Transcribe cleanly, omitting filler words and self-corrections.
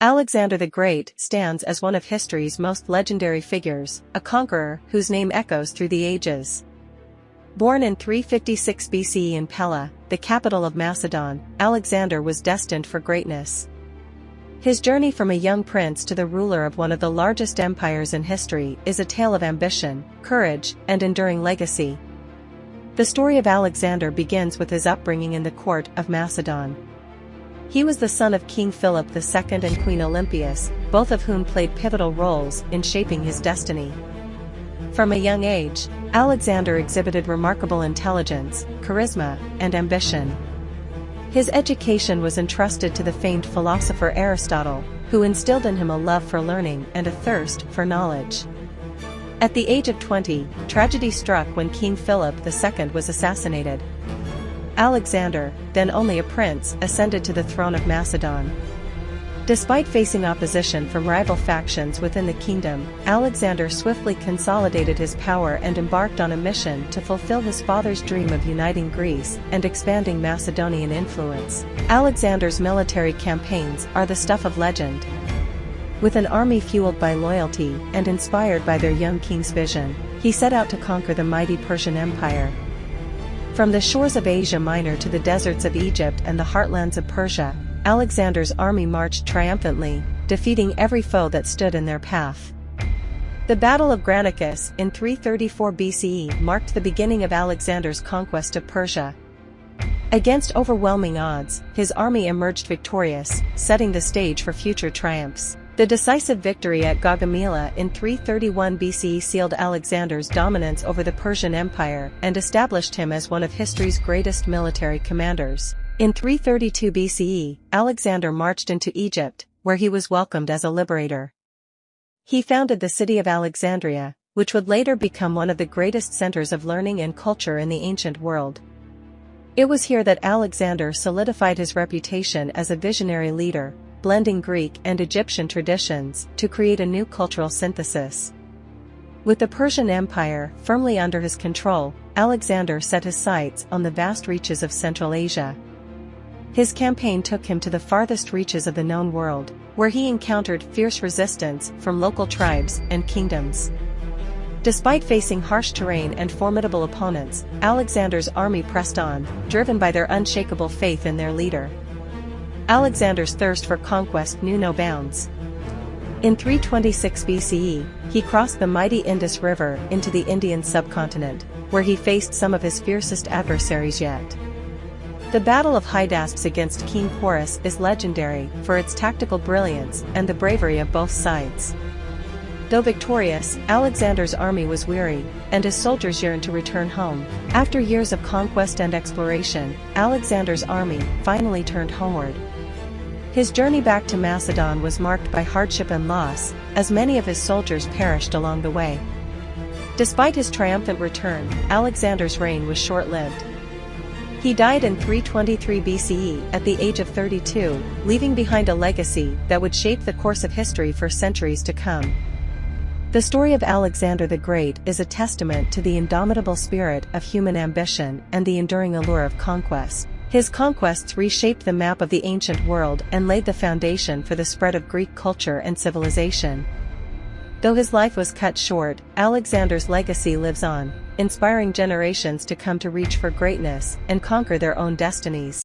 Alexander the Great stands as one of history's most legendary figures, a conqueror whose name echoes through the ages. Born in 356 BCE in Pella, the capital of Macedon, Alexander was destined for greatness. His journey from a young prince to the ruler of one of the largest empires in history is a tale of ambition, courage, and enduring legacy. The story of Alexander begins with his upbringing in the court of Macedon. He was the son of King Philip II and Queen Olympias, both of whom played pivotal roles in shaping his destiny. From a young age, Alexander exhibited remarkable intelligence, charisma, and ambition. His education was entrusted to the famed philosopher Aristotle, who instilled in him a love for learning and a thirst for knowledge. At the age of 20, tragedy struck when King Philip II was assassinated. Alexander, then only a prince, ascended to the throne of Macedon. Despite facing opposition from rival factions within the kingdom, Alexander swiftly consolidated his power and embarked on a mission to fulfill his father's dream of uniting Greece and expanding Macedonian influence. Alexander's military campaigns are the stuff of legend. With an army fueled by loyalty and inspired by their young king's vision, he set out to conquer the mighty Persian Empire. From the shores of Asia Minor to the deserts of Egypt and the heartlands of Persia, Alexander's army marched triumphantly, defeating every foe that stood in their path. The Battle of Granicus in 334 BCE marked the beginning of Alexander's conquest of Persia. Against overwhelming odds, his army emerged victorious, setting the stage for future triumphs. The decisive victory at Gaugamela in 331 BCE sealed Alexander's dominance over the Persian Empire and established him as one of history's greatest military commanders. In 332 BCE, Alexander marched into Egypt, where he was welcomed as a liberator. He founded the city of Alexandria, which would later become one of the greatest centers of learning and culture in the ancient world. It was here that Alexander solidified his reputation as a visionary leader, blending Greek and Egyptian traditions to create a new cultural synthesis. With the Persian Empire firmly under his control, Alexander set his sights on the vast reaches of Central Asia. His campaign took him to the farthest reaches of the known world, where he encountered fierce resistance from local tribes and kingdoms. Despite facing harsh terrain and formidable opponents, Alexander's army pressed on, driven by their unshakable faith in their leader. Alexander's thirst for conquest knew no bounds. In 326 BCE, he crossed the mighty Indus River into the Indian subcontinent, where he faced some of his fiercest adversaries yet. The Battle of Hydaspes against King Porus is legendary for its tactical brilliance and the bravery of both sides. Though victorious, Alexander's army was weary, and his soldiers yearned to return home. After years of conquest and exploration, Alexander's army finally turned homeward. His journey back to Macedon was marked by hardship and loss, as many of his soldiers perished along the way. Despite his triumphant return, Alexander's reign was short-lived. He died in 323 BCE at the age of 32, leaving behind a legacy that would shape the course of history for centuries to come. The story of Alexander the Great is a testament to the indomitable spirit of human ambition and the enduring allure of conquest. His conquests reshaped the map of the ancient world and laid the foundation for the spread of Greek culture and civilization. Though his life was cut short, Alexander's legacy lives on, inspiring generations to come to reach for greatness and conquer their own destinies.